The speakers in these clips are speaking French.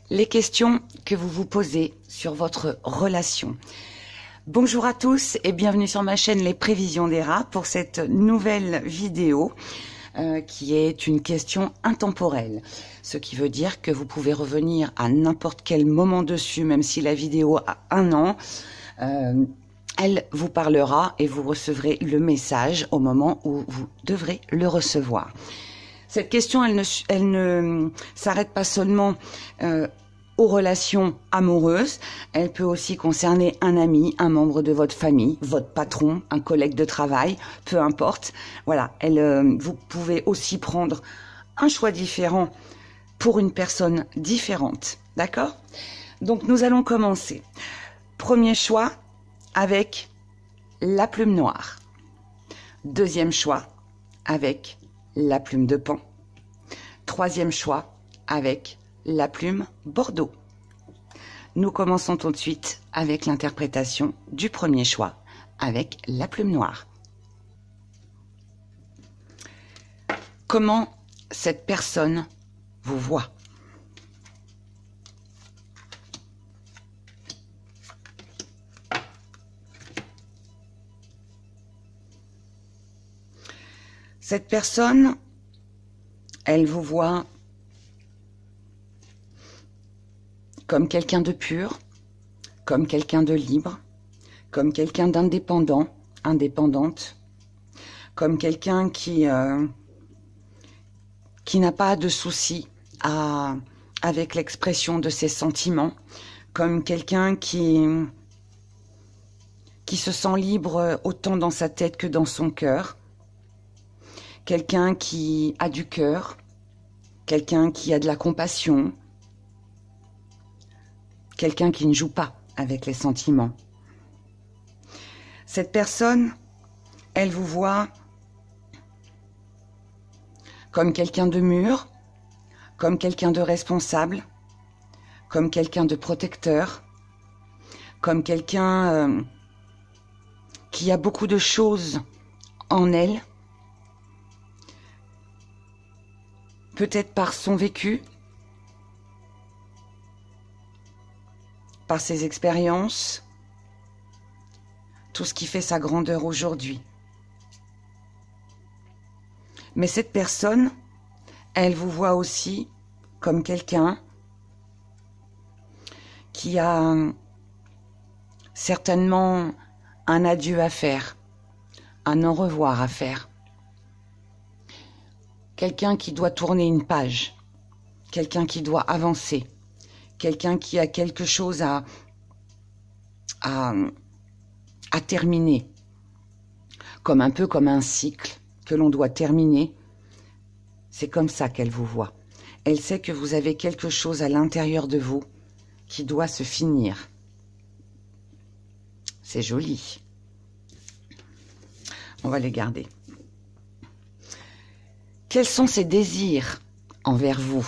les questions que vous vous posez sur votre relation. Bonjour à tous et bienvenue sur ma chaîne Les Prévisions des Rats pour cette nouvelle vidéo qui est une question intemporelle. Ce qui veut dire que vous pouvez revenir à n'importe quel moment dessus, même si la vidéo a 1 an. Elle vous parlera et vous recevrez le message au moment où vous devrez le recevoir. Cette question, elle ne s'arrête pas seulement aux relations amoureuses, elle peut aussi concerner un ami, un membre de votre famille, votre patron, un collègue de travail, peu importe. Voilà, vous pouvez aussi prendre un choix différent pour une personne différente, d'accord? Donc nous allons commencer. Premier choix avec la plume noire. Deuxième choix avec la plume de Pan. Troisième choix avec la plume Bordeaux. Nous commençons tout de suite avec l'interprétation du premier choix avec la plume noire. Comment cette personne vous voit? Cette personne, elle vous voit comme quelqu'un de pur, comme quelqu'un de libre, comme quelqu'un d'indépendant, indépendante, comme quelqu'un qui n'a pas de souci avec l'expression de ses sentiments, comme quelqu'un qui se sent libre autant dans sa tête que dans son cœur, quelqu'un qui a du cœur, quelqu'un qui a de la compassion, quelqu'un qui ne joue pas avec les sentiments. Cette personne, elle vous voit comme quelqu'un de mûr, comme quelqu'un de responsable, comme quelqu'un de protecteur, comme quelqu'un qui a beaucoup de choses en elle, peut-être par son vécu, par ses expériences, tout ce qui fait sa grandeur aujourd'hui. Mais cette personne, elle vous voit aussi comme quelqu'un qui a certainement un adieu à faire, un au revoir à faire. Quelqu'un qui doit tourner une page, quelqu'un qui doit avancer, quelqu'un qui a quelque chose à terminer, un peu comme un cycle que l'on doit terminer. C'est comme ça qu'elle vous voit. Elle sait que vous avez quelque chose à l'intérieur de vous qui doit se finir. C'est joli. On va les garder. Quels sont ses désirs envers vous?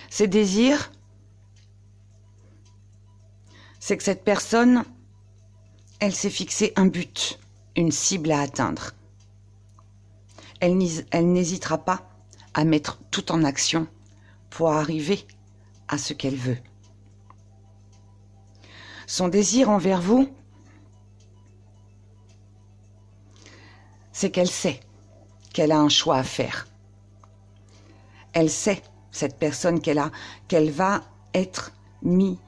Ses désirs, c'est que cette personne, elle s'est fixé un but, une cible à atteindre. Elle n'hésitera pas à mettre tout en action pour arriver à ce qu'elle veut. Son désir envers vous, c'est qu'elle sait qu'elle a un choix à faire. Elle sait, cette personne, qu'elle va être mise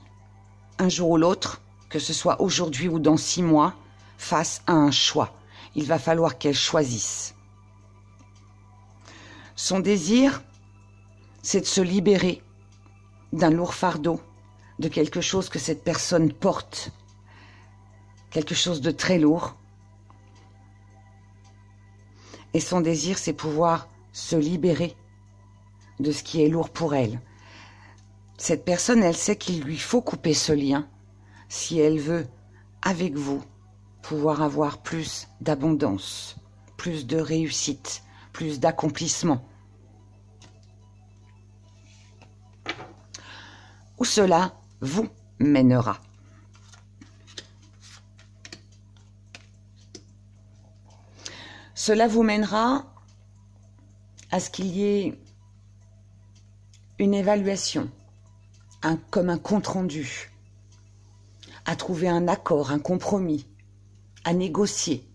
un jour ou l'autre, que ce soit aujourd'hui ou dans 6 mois, face à un choix. Il va falloir qu'elle choisisse. Son désir, c'est de se libérer d'un lourd fardeau, de quelque chose que cette personne porte, quelque chose de très lourd. Et son désir, c'est pouvoir se libérer de ce qui est lourd pour elle. Cette personne, elle sait qu'il lui faut couper ce lien si elle veut, avec vous, pouvoir avoir plus d'abondance, plus de réussite, plus d'accomplissement. Où cela vous mènera. Cela vous mènera à ce qu'il y ait une évaluation, comme un compte-rendu, à trouver un accord, un compromis, à négocier.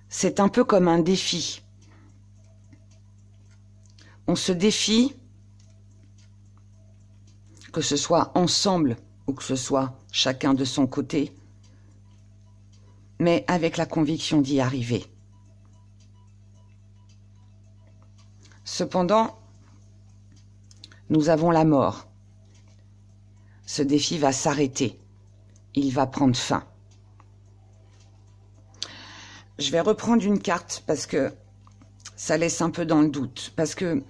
C'est un peu comme un défi. On se défie, que ce soit ensemble ou que ce soit chacun de son côté, mais avec la conviction d'y arriver. Cependant, nous avons la mort. Ce défi va s'arrêter. Il va prendre fin. Je vais reprendre une carte parce que ça laisse un peu dans le doute. Parce que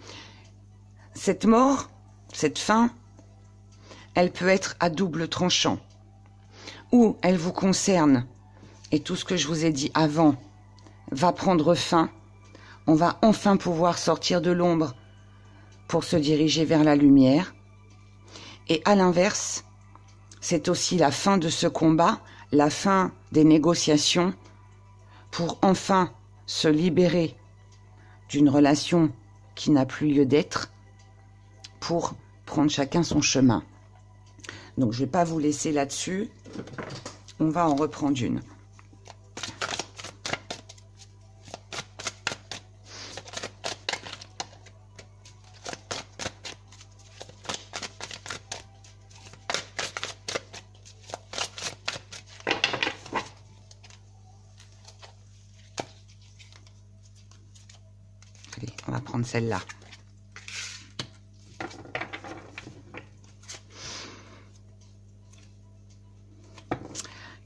cette mort, cette fin, elle peut être à double tranchant. Ou elle vous concerne, et tout ce que je vous ai dit avant va prendre fin. On va enfin pouvoir sortir de l'ombre pour se diriger vers la lumière. Et à l'inverse, c'est aussi la fin de ce combat, la fin des négociations pour enfin se libérer d'une relation qui n'a plus lieu d'être, pour prendre chacun son chemin. Donc je ne vais pas vous laisser là-dessus, on va en reprendre une. Allez, on va prendre celle-là.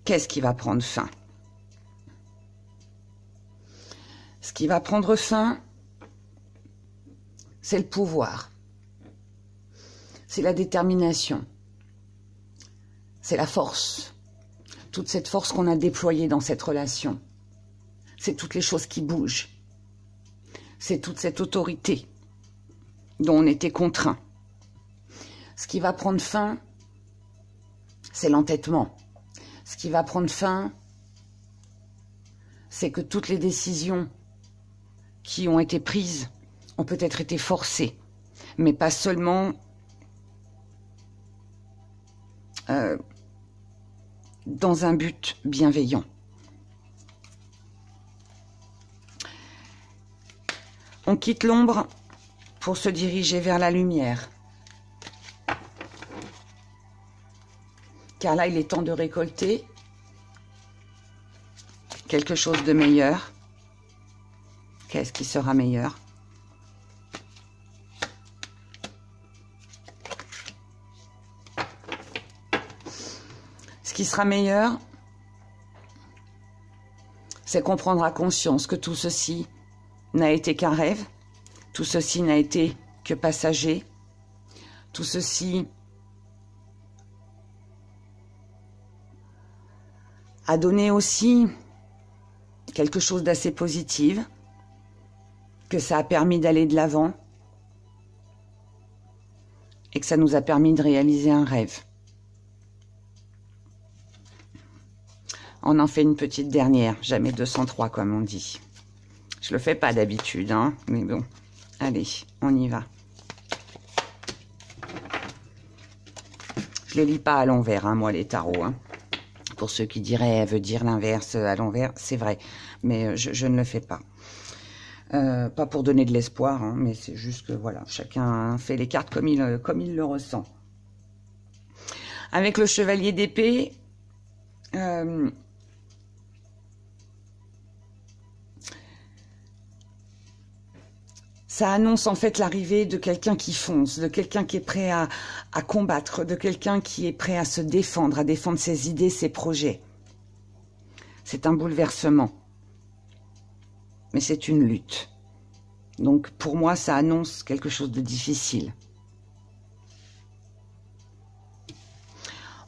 Qu'est-ce qui va prendre fin? Ce qui va prendre fin, c'est le pouvoir. C'est la détermination. C'est la force. Toute cette force qu'on a déployée dans cette relation. C'est toutes les choses qui bougent. C'est toute cette autorité dont on était contraint. Ce qui va prendre fin, c'est l'entêtement. Ce qui va prendre fin, c'est que toutes les décisions qui ont été prises ont peut-être été forcées, mais pas seulement dans un but bienveillant. On quitte l'ombre pour se diriger vers la lumière. Car là, il est temps de récolter quelque chose de meilleur. Qu'est-ce qui sera meilleur? Ce qui sera meilleur, c'est qu'on prendra conscience que tout ceci n'a été qu'un rêve, tout ceci n'a été que passager, tout ceci a donné aussi quelque chose d'assez positif, que ça a permis d'aller de l'avant et que ça nous a permis de réaliser un rêve. On en fait une petite dernière, jamais 203 comme on dit. Je le fais pas d'habitude, hein, mais bon, allez, on y va. Je les lis pas à l'envers, hein, moi les tarots, hein. Pour ceux qui diraient, elle veut dire l'inverse à l'envers, c'est vrai, mais je ne le fais pas. Pas pour donner de l'espoir, hein, mais c'est juste que voilà, chacun fait les cartes comme il le ressent. Avec le chevalier d'épée, ça annonce en fait l'arrivée de quelqu'un qui fonce, de quelqu'un qui est prêt à combattre, de quelqu'un qui est prêt à se défendre, à défendre ses idées, ses projets. C'est un bouleversement. Mais c'est une lutte. Donc pour moi, ça annonce quelque chose de difficile.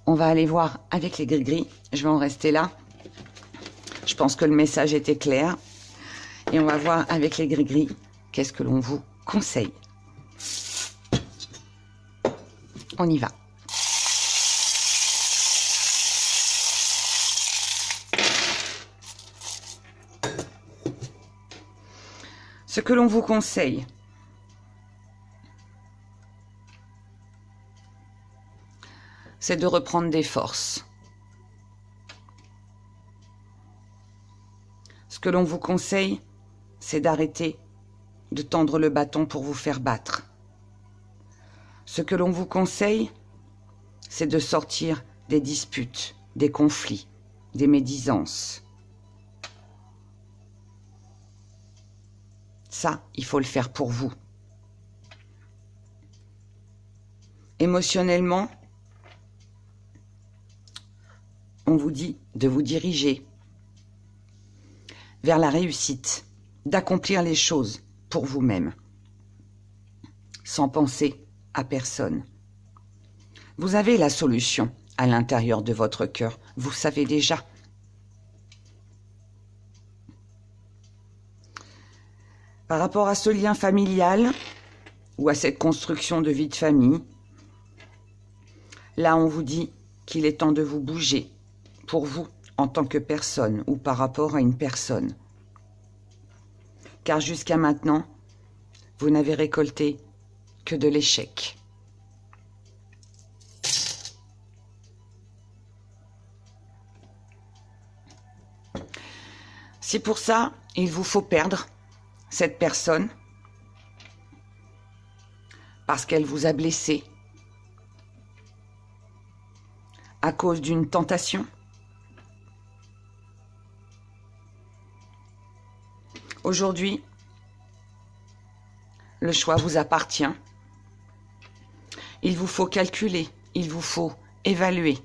On va aller voir avec les gris-gris. Je vais en rester là. Je pense que le message était clair. Et on va voir avec les gris-gris. Qu'est-ce que l'on vous conseille? On y va. Ce que l'on vous conseille, c'est de reprendre des forces. Ce que l'on vous conseille, c'est d'arrêter de tendre le bâton pour vous faire battre. Ce que l'on vous conseille, c'est de sortir des disputes, des conflits, des médisances. Ça, il faut le faire pour vous. Émotionnellement, on vous dit de vous diriger vers la réussite, d'accomplir les choses pour vous-même, sans penser à personne. Vous avez la solution à l'intérieur de votre cœur, vous savez déjà. Par rapport à ce lien familial ou à cette construction de vie de famille, là on vous dit qu'il est temps de vous bouger pour vous en tant que personne ou par rapport à une personne. Car jusqu'à maintenant, vous n'avez récolté que de l'échec. C'est pour ça, il vous faut perdre cette personne parce qu'elle vous a blessé à cause d'une tentation. Aujourd'hui, le choix vous appartient. Il vous faut calculer, il vous faut évaluer,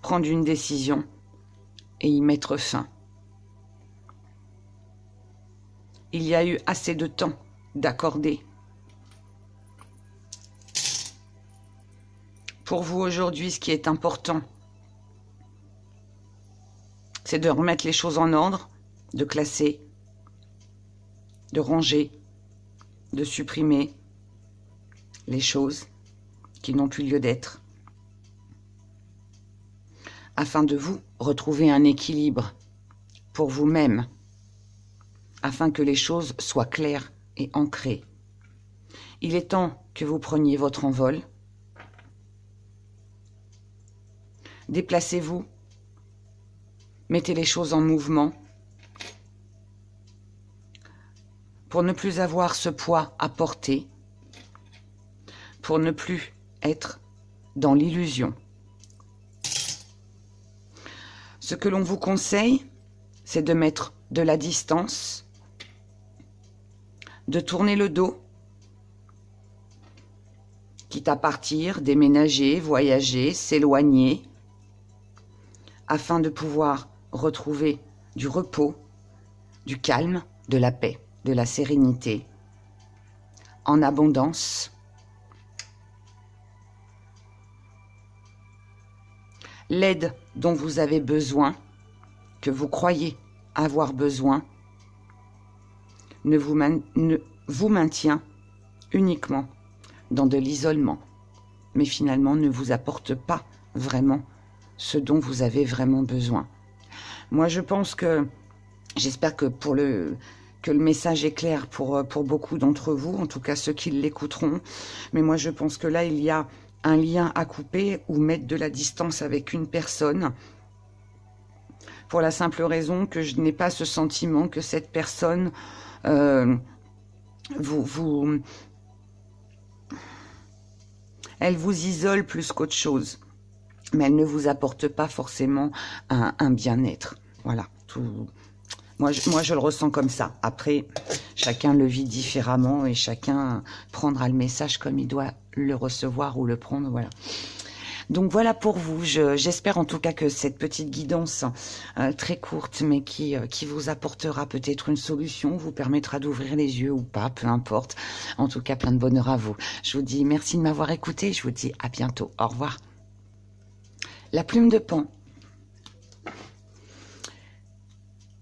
prendre une décision et y mettre fin. Il y a eu assez de temps d'accorder. Pour vous aujourd'hui, ce qui est important, c'est de remettre les choses en ordre, de classer, de ranger, de supprimer les choses qui n'ont plus lieu d'être, afin de vous retrouver un équilibre pour vous-même, afin que les choses soient claires et ancrées. Il est temps que vous preniez votre envol. Déplacez-vous, mettez les choses en mouvement pour ne plus avoir ce poids à porter, pour ne plus être dans l'illusion. Ce que l'on vous conseille, c'est de mettre de la distance, de tourner le dos, quitte à partir, déménager, voyager, s'éloigner, afin de pouvoir retrouver du repos, du calme, de la paix, de la sérénité, en abondance. L'aide dont vous avez besoin, que vous croyez avoir besoin, ne vous maintient uniquement dans de l'isolement, mais finalement ne vous apporte pas vraiment ce dont vous avez vraiment besoin. Moi, je pense que, j'espère que que le message est clair pour beaucoup d'entre vous, en tout cas ceux qui l'écouteront, mais moi je pense que là, il y a un lien à couper ou mettre de la distance avec une personne, pour la simple raison que je n'ai pas ce sentiment que cette personne elle vous isole plus qu'autre chose, mais elle ne vous apporte pas forcément un bien-être. Voilà, tout. Moi, je le ressens comme ça. Après, chacun le vit différemment et chacun prendra le message comme il doit le recevoir ou le prendre. Voilà. Donc voilà pour vous. J'espère en tout cas que cette petite guidance très courte, mais qui vous apportera peut-être une solution, vous permettra d'ouvrir les yeux ou pas, peu importe. En tout cas, plein de bonheur à vous. Je vous dis merci de m'avoir écouté. Je vous dis à bientôt. Au revoir. La plume de Pan.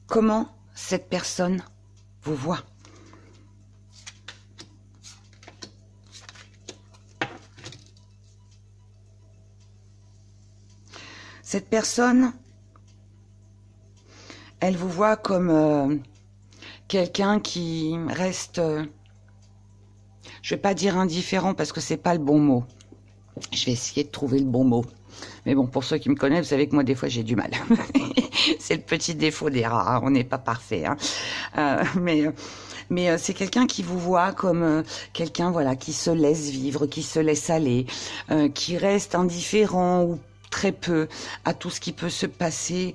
Comment cette personne vous voit? Cette personne, Elle vous voit comme quelqu'un qui reste, je vais pas dire indifférent parce que c'est pas le bon mot. Je vais essayer de trouver le bon mot. Mais bon, pour ceux qui me connaissent, vous savez que moi, des fois, j'ai du mal. C'est le petit défaut des rats, hein. On n'est pas parfait. Hein. Mais c'est quelqu'un qui vous voit comme quelqu'un, voilà, qui se laisse vivre, qui se laisse aller, qui reste indifférent ou très peu à tout ce qui peut se passer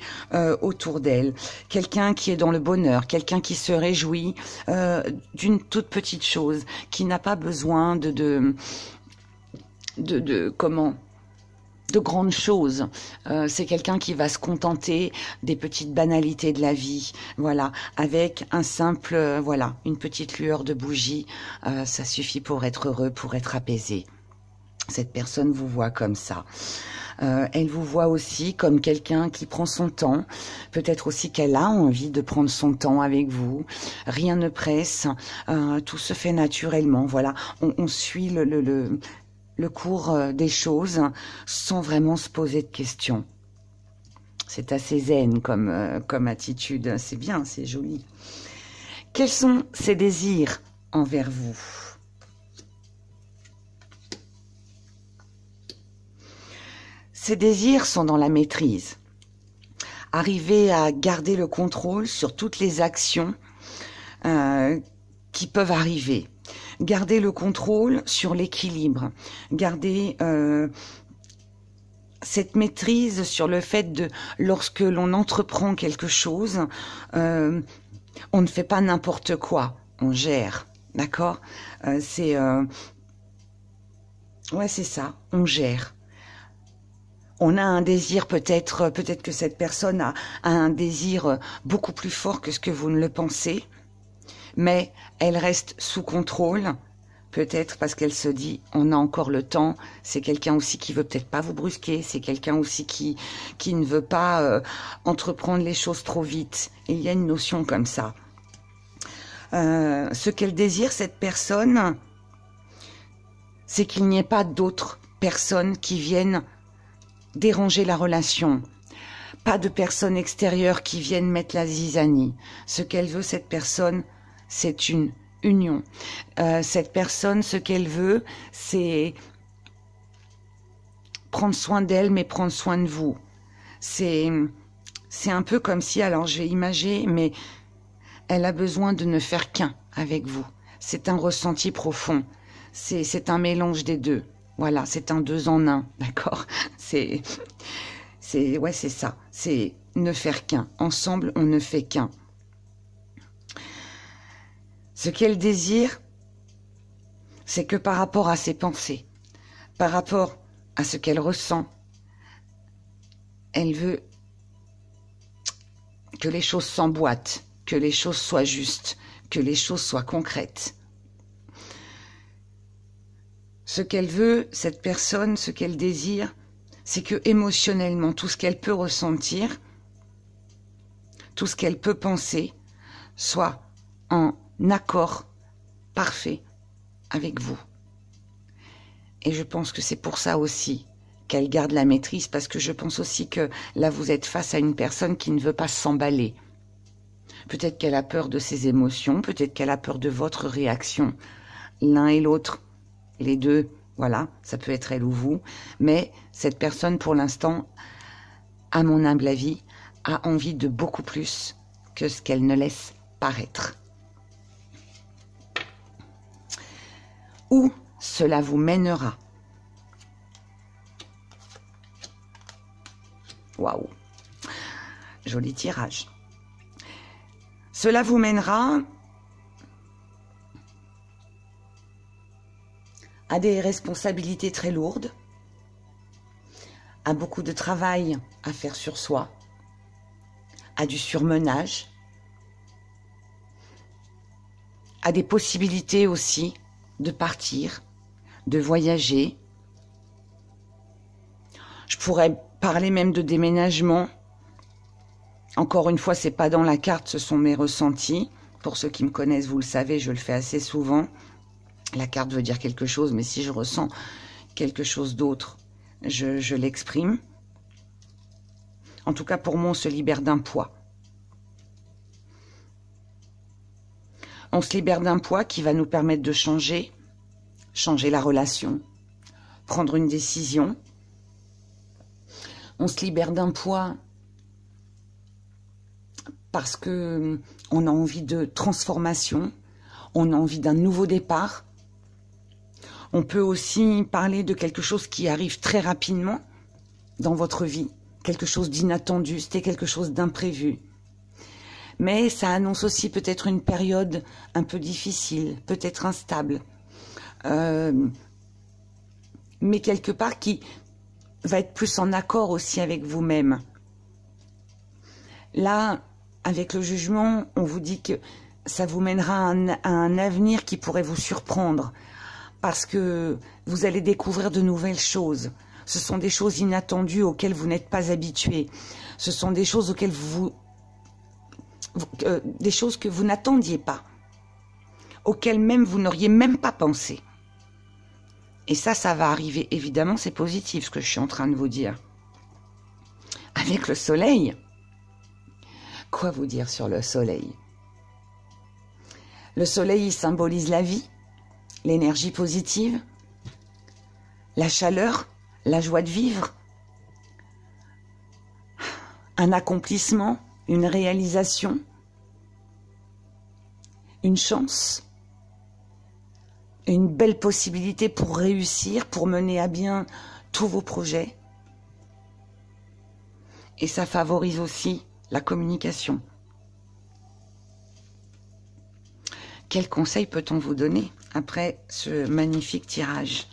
autour d'elle. Quelqu'un qui est dans le bonheur, quelqu'un qui se réjouit d'une toute petite chose, qui n'a pas besoin de grandes choses. C'est quelqu'un qui va se contenter des petites banalités de la vie, voilà, avec un simple, voilà, une petite lueur de bougie, ça suffit pour être heureux, pour être apaisé. Cette personne vous voit comme ça. Elle vous voit aussi comme quelqu'un qui prend son temps. Peut-être aussi qu'elle a envie de prendre son temps avec vous. Rien ne presse. Tout se fait naturellement. Voilà, on suit le cours des choses sans vraiment se poser de questions. C'est assez zen comme attitude. C'est bien, c'est joli. Quels sont ses désirs envers vous ? Ces désirs sont dans la maîtrise. Arriver à garder le contrôle sur toutes les actions qui peuvent arriver. Garder le contrôle sur l'équilibre. Garder cette maîtrise sur le fait de, lorsque l'on entreprend quelque chose, on ne fait pas n'importe quoi. On gère. D'accord ? Ouais, c'est ça. On gère. On a un désir, peut-être que cette personne a un désir beaucoup plus fort que ce que vous ne le pensez, mais elle reste sous contrôle, peut-être parce qu'elle se dit, on a encore le temps, c'est quelqu'un aussi qui veut peut-être pas vous brusquer, c'est quelqu'un aussi qui ne veut pas entreprendre les choses trop vite. Et il y a une notion comme ça. Ce qu'elle désire, cette personne, c'est qu'il n'y ait pas d'autres personnes qui viennent déranger la relation. Pas de personnes extérieures qui viennent mettre la zizanie. Ce qu'elle veut, cette personne, c'est une union. Cette personne, ce qu'elle veut, c'est prendre soin d'elle, mais prendre soin de vous. C'est un peu comme si, alors je vais imager, mais elle a besoin de ne faire qu'un avec vous. C'est un ressenti profond. C'est un mélange des deux. Voilà, c'est un 2 en 1, d'accord ? Ouais, c'est ça. C'est ne faire qu'un. Ensemble, on ne fait qu'un. Ce qu'elle désire, c'est que par rapport à ses pensées, par rapport à ce qu'elle ressent, elle veut que les choses s'emboîtent, que les choses soient justes, que les choses soient concrètes. Ce qu'elle veut, cette personne, ce qu'elle désire, c'est que émotionnellement, tout ce qu'elle peut ressentir, tout ce qu'elle peut penser, soit en accord parfait avec vous. Et je pense que c'est pour ça aussi qu'elle garde la maîtrise, parce que je pense aussi que là, vous êtes face à une personne qui ne veut pas s'emballer. Peut-être qu'elle a peur de ses émotions, peut-être qu'elle a peur de votre réaction. L'un et l'autre, les deux, voilà, ça peut être elle ou vous, mais cette personne, pour l'instant, à mon humble avis, a envie de beaucoup plus que ce qu'elle ne laisse paraître. Où cela vous mènera? Waouh, joli tirage. Cela vous mènera à des responsabilités très lourdes, à beaucoup de travail à faire sur soi, à du surmenage, à des possibilités aussi de partir, de voyager. Je pourrais parler même de déménagement. Encore une fois, c'est pas dans la carte, ce sont mes ressentis. Pour ceux qui me connaissent, vous le savez, je le fais assez souvent. La carte veut dire quelque chose, mais si je ressens quelque chose d'autre, je l'exprime. En tout cas, pour moi, on se libère d'un poids. On se libère d'un poids qui va nous permettre de changer la relation, prendre une décision. On se libère d'un poids parce que on a envie de transformation, on a envie d'un nouveau départ. On peut aussi parler de quelque chose qui arrive très rapidement dans votre vie, quelque chose d'inattendu, c'était quelque chose d'imprévu. Mais ça annonce aussi peut-être une période un peu difficile, peut-être instable, mais quelque part qui va être plus en accord aussi avec vous-même. Là, avec le jugement, on vous dit que ça vous mènera à un avenir qui pourrait vous surprendre, parce que vous allez découvrir de nouvelles choses. Ce sont des choses inattendues auxquelles vous n'êtes pas habitué. Ce sont des choses auxquelles des choses que vous n'attendiez pas, auxquelles même vous n'auriez même pas pensé. Et ça va arriver. Évidemment, c'est positif ce que je suis en train de vous dire. Avec le soleil, quoi vous dire sur le soleil? Le soleil, il symbolise la vie, l'énergie positive, la chaleur, la joie de vivre, un accomplissement, une réalisation, une chance, une belle possibilité pour réussir, pour mener à bien tous vos projets. Et ça favorise aussi la communication. Quel conseil peut-on vous donner après ce magnifique tirage?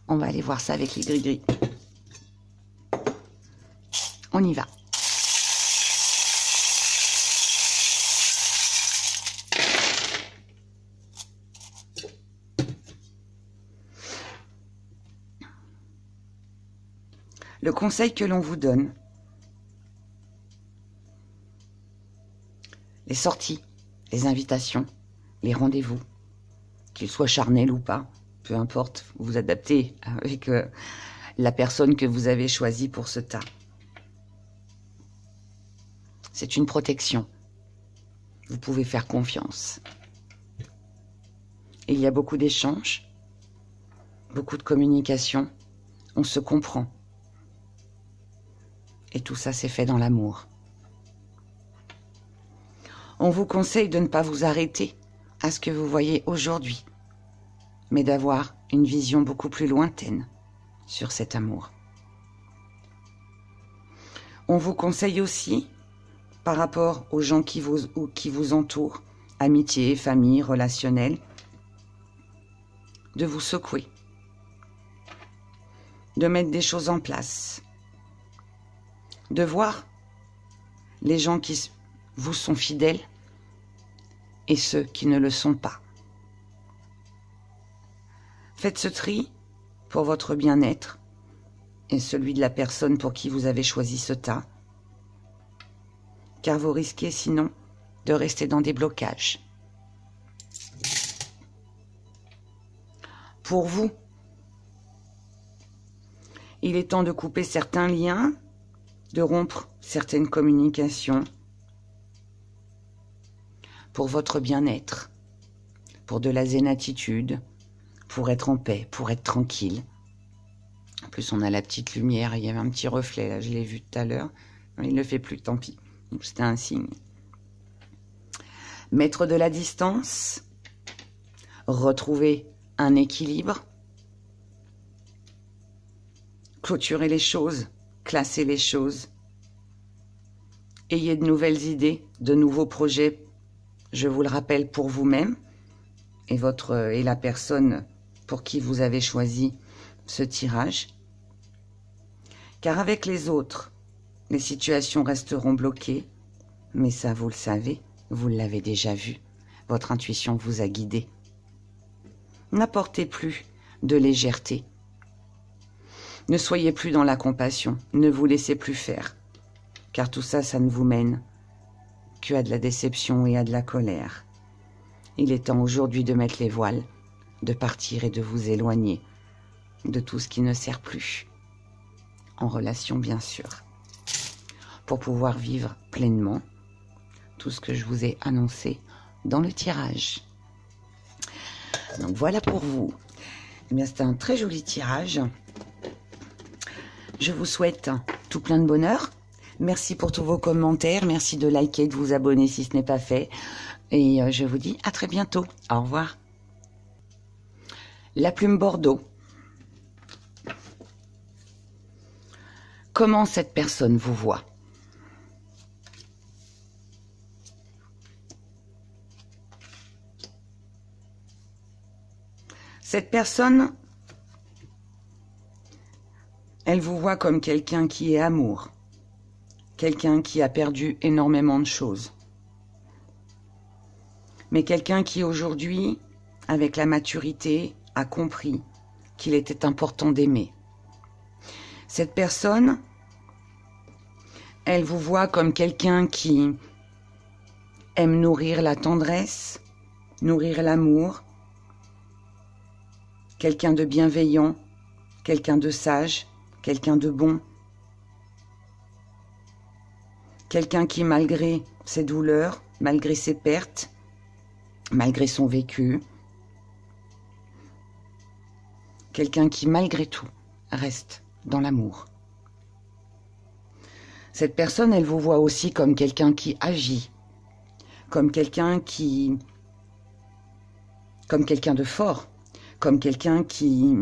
On va aller voir ça avec les gris-gris. On y va. Le conseil que l'on vous donne, les sorties, les invitations, les rendez-vous, qu'ils soient charnels ou pas, peu importe, vous vous adaptez avec la personne que vous avez choisie pour ce tas. C'est une protection. Vous pouvez faire confiance. Et il y a beaucoup d'échanges, beaucoup de communication, on se comprend. Et tout ça, c'est fait dans l'amour. On vous conseille de ne pas vous arrêter à ce que vous voyez aujourd'hui, mais d'avoir une vision beaucoup plus lointaine sur cet amour. On vous conseille aussi, par rapport aux gens qui vous entourent, amitié, famille, relationnel, de vous secouer, de mettre des choses en place, de voir les gens qui vous sont fidèles et ceux qui ne le sont pas. Faites ce tri pour votre bien-être et celui de la personne pour qui vous avez choisi ce tas, car vous risquez sinon de rester dans des blocages. Pour vous, il est temps de couper certains liens, de rompre certaines communications pour votre bien-être, pour de la zénatitude, pour être en paix, pour être tranquille. En plus, on a la petite lumière, il y avait un petit reflet, là, je l'ai vu tout à l'heure. Il ne le fait plus, tant pis. C'était un signe. Mettre de la distance, retrouver un équilibre, clôturer les choses, classer les choses. Ayez de nouvelles idées, de nouveaux projets, je vous le rappelle, pour vous-même et la personne pour qui vous avez choisi ce tirage. Car avec les autres, les situations resteront bloquées, mais ça, vous le savez, vous l'avez déjà vu. Votre intuition vous a guidé. N'apportez plus de légèreté. Ne soyez plus dans la compassion, ne vous laissez plus faire, car tout ça, ça ne vous mène qu'à de la déception et à de la colère. Il est temps aujourd'hui de mettre les voiles, de partir et de vous éloigner de tout ce qui ne sert plus, en relation bien sûr, pour pouvoir vivre pleinement, tout ce que je vous ai annoncé dans le tirage. Donc voilà pour vous. Eh bien, c'était un très joli tirage. Je vous souhaite tout plein de bonheur. Merci pour tous vos commentaires. Merci de liker, de vous abonner si ce n'est pas fait. Et je vous dis à très bientôt. Au revoir. La plume Bordeaux. Comment cette personne vous voit? Cette personne, elle vous voit comme quelqu'un qui est amour, quelqu'un qui a perdu énormément de choses, mais quelqu'un qui aujourd'hui, avec la maturité, a compris qu'il était important d'aimer. Cette personne, elle vous voit comme quelqu'un qui aime nourrir la tendresse, nourrir l'amour, quelqu'un de bienveillant, quelqu'un de sage, quelqu'un de bon, quelqu'un qui, malgré ses douleurs, malgré ses pertes, malgré son vécu, quelqu'un qui, malgré tout, reste dans l'amour. Cette personne, elle vous voit aussi comme quelqu'un qui agit, comme quelqu'un de fort, comme quelqu'un qui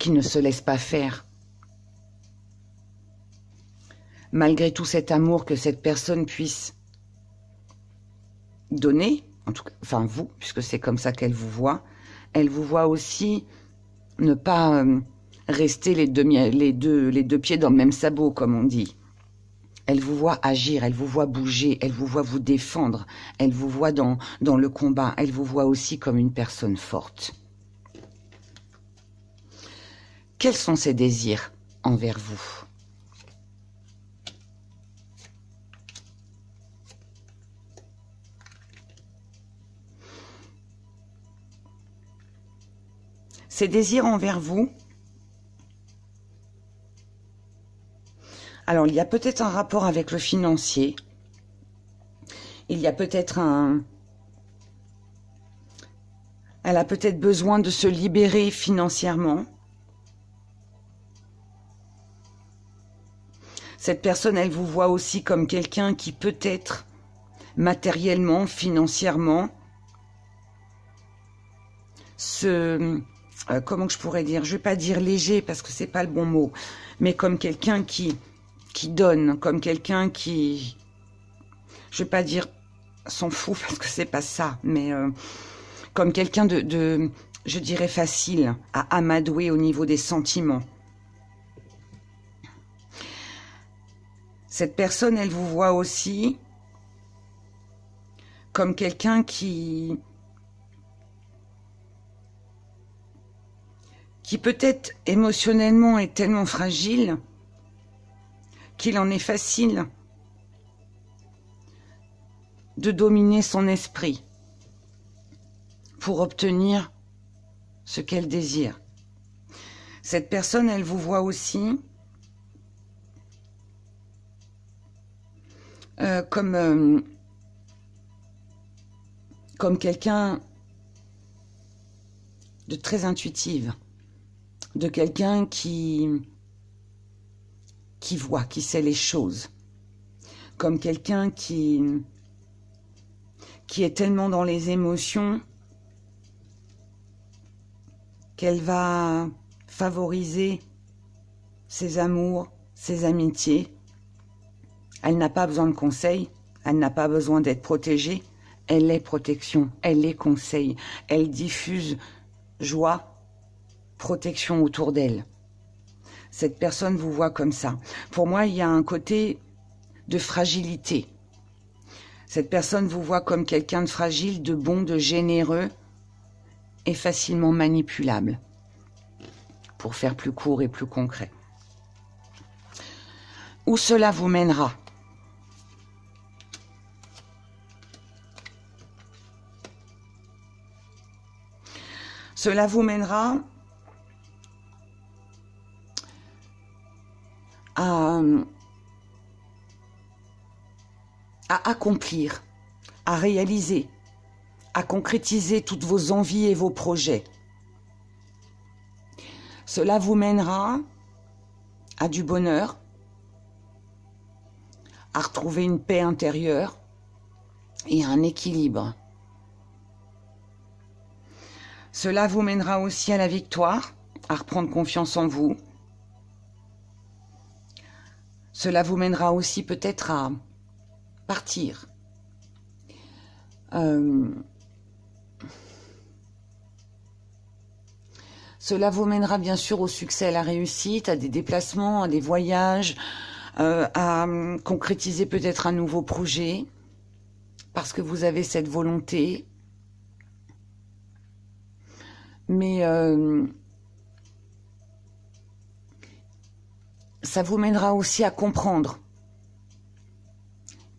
ne se laisse pas faire. Malgré tout cet amour que cette personne puisse donner, en tout cas, enfin vous, puisque c'est comme ça qu'elle vous voit aussi ne pas rester les deux pieds dans le même sabot, comme on dit. Elle vous voit agir, elle vous voit bouger, elle vous voit vous défendre, elle vous voit dans le combat, elle vous voit aussi comme une personne forte. Quels sont ses désirs envers vous? Ses désirs envers vous, alors il y a peut-être un rapport avec le financier, il y a peut-être elle a peut-être besoin de se libérer financièrement. Cette personne, elle vous voit aussi comme quelqu'un qui peut-être matériellement, financièrement, comment je pourrais dire, je vais pas dire léger parce que c'est pas le bon mot, mais comme quelqu'un qui donne, comme quelqu'un qui, je vais pas dire s'en fout parce que c'est pas ça, mais comme quelqu'un de, je dirais facile à amadouer au niveau des sentiments. Cette personne, elle vous voit aussi comme quelqu'un qui peut-être émotionnellement est tellement fragile qu'il en est facile de dominer son esprit pour obtenir ce qu'elle désire. Cette personne, elle vous voit aussi comme quelqu'un de très intuitive, de quelqu'un qui voit, qui sait les choses, comme quelqu'un qui est tellement dans les émotions qu'elle va favoriser ses amours, ses amitiés. Elle n'a pas besoin de conseils, elle n'a pas besoin d'être protégée, elle est protection, elle est conseil, elle diffuse joie, protection autour d'elle. Cette personne vous voit comme ça. Pour moi, il y a un côté de fragilité. Cette personne vous voit comme quelqu'un de fragile, de bon, de généreux et facilement manipulable, pour faire plus court et plus concret. Où cela vous mènera? Cela vous mènera à accomplir, à réaliser, à concrétiser toutes vos envies et vos projets. Cela vous mènera à du bonheur, à retrouver une paix intérieure et un équilibre. Cela vous mènera aussi à la victoire, à reprendre confiance en vous. Cela vous mènera aussi peut-être à partir. Cela vous mènera bien sûr au succès, à la réussite, à des déplacements, à des voyages, à concrétiser peut-être un nouveau projet, parce que vous avez cette volonté. Mais ça vous mènera aussi à comprendre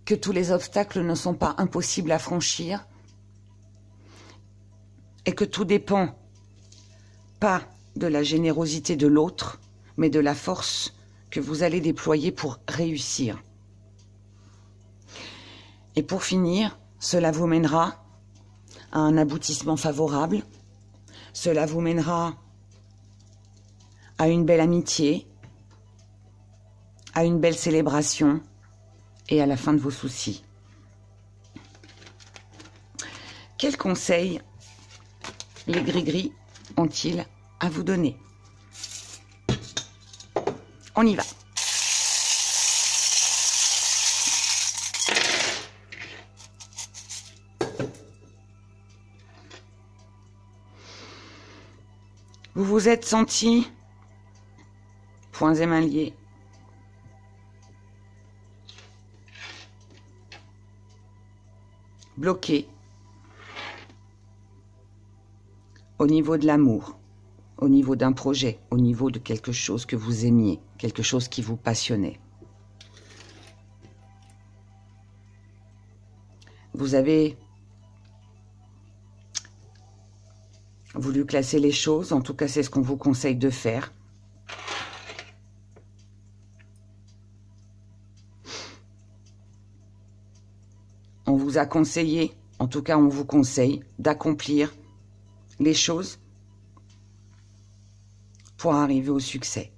que tous les obstacles ne sont pas impossibles à franchir et que tout dépend pas de la générosité de l'autre, mais de la force que vous allez déployer pour réussir. Et pour finir, cela vous mènera à un aboutissement favorable. Cela vous mènera à une belle amitié, à une belle célébration et à la fin de vos soucis. Quels conseils les gris-gris ont-ils à vous donner? On y va. Vous vous êtes senti, poings et mains liés, bloqué au niveau de l'amour, au niveau d'un projet, au niveau de quelque chose que vous aimiez, quelque chose qui vous passionnait. Vous avez voulu classer les choses, en tout cas c'est ce qu'on vous conseille de faire. On vous a conseillé, en tout cas on vous conseille d'accomplir les choses pour arriver au succès.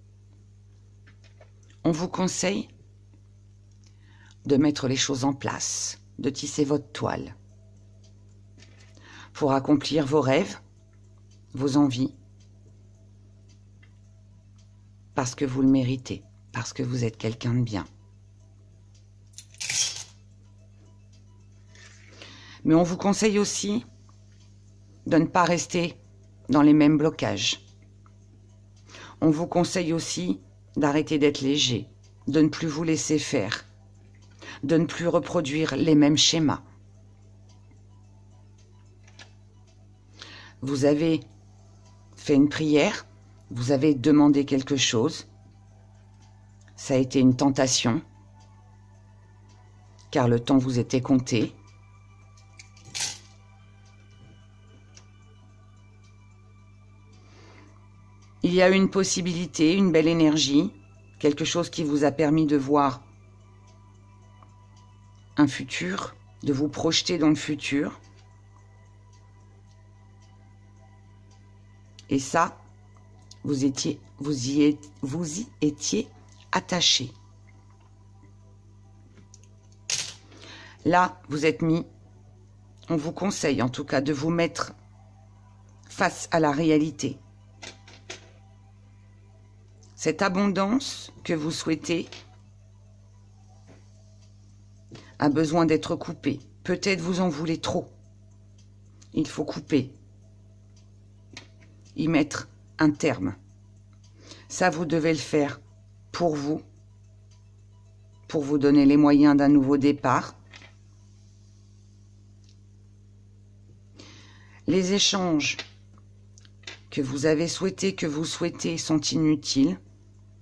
On vous conseille de mettre les choses en place, de tisser votre toile pour accomplir vos rêves, vos envies, parce que vous le méritez, parce que vous êtes quelqu'un de bien. Mais on vous conseille aussi de ne pas rester dans les mêmes blocages. On vous conseille aussi d'arrêter d'être léger, de ne plus vous laisser faire, de ne plus reproduire les mêmes schémas. Vous avez fait une prière, vous avez demandé quelque chose, ça a été une tentation, car le temps vous était compté. Il y a une possibilité, une belle énergie, quelque chose qui vous a permis de voir un futur, de vous projeter dans le futur. Et ça, vous y étiez attaché. Là, vous êtes mis, on vous conseille en tout cas de vous mettre face à la réalité. Cette abondance que vous souhaitez a besoin d'être coupée. Peut-être vous en voulez trop. Il faut couper. Y mettre un terme. Ça, vous devez le faire pour vous donner les moyens d'un nouveau départ. Les échanges que vous avez souhaités, que vous souhaitez, sont inutiles.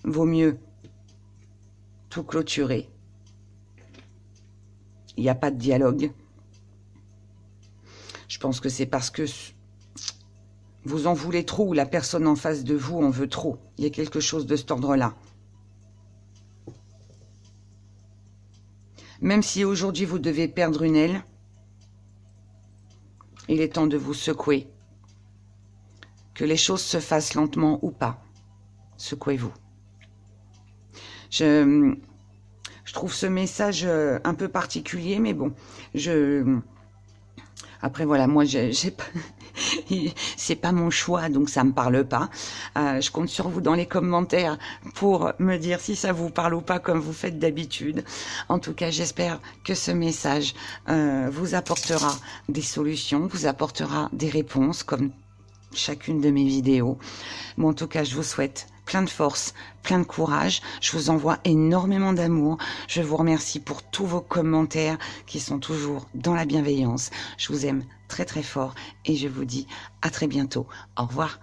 Vaut mieux tout clôturer. Il n'y a pas de dialogue. Je pense que c'est parce que vous en voulez trop ou la personne en face de vous en veut trop. Il y a quelque chose de cet ordre-là. Même si aujourd'hui vous devez perdre une aile, il est temps de vous secouer. Que les choses se fassent lentement ou pas, secouez-vous. Je trouve ce message un peu particulier, mais bon, après voilà, moi j'ai pas... c'est pas mon choix, donc ça me parle pas. Je compte sur vous dans les commentaires pour me dire si ça vous parle ou pas, comme vous faites d'habitude. En tout cas, j'espère que ce message vous apportera des solutions, vous apportera des réponses, comme chacune de mes vidéos. Bon, en tout cas, je vous souhaite plein de force, plein de courage. Je vous envoie énormément d'amour. Je vous remercie pour tous vos commentaires qui sont toujours dans la bienveillance. Je vous aime très très fort et je vous dis à très bientôt. Au revoir.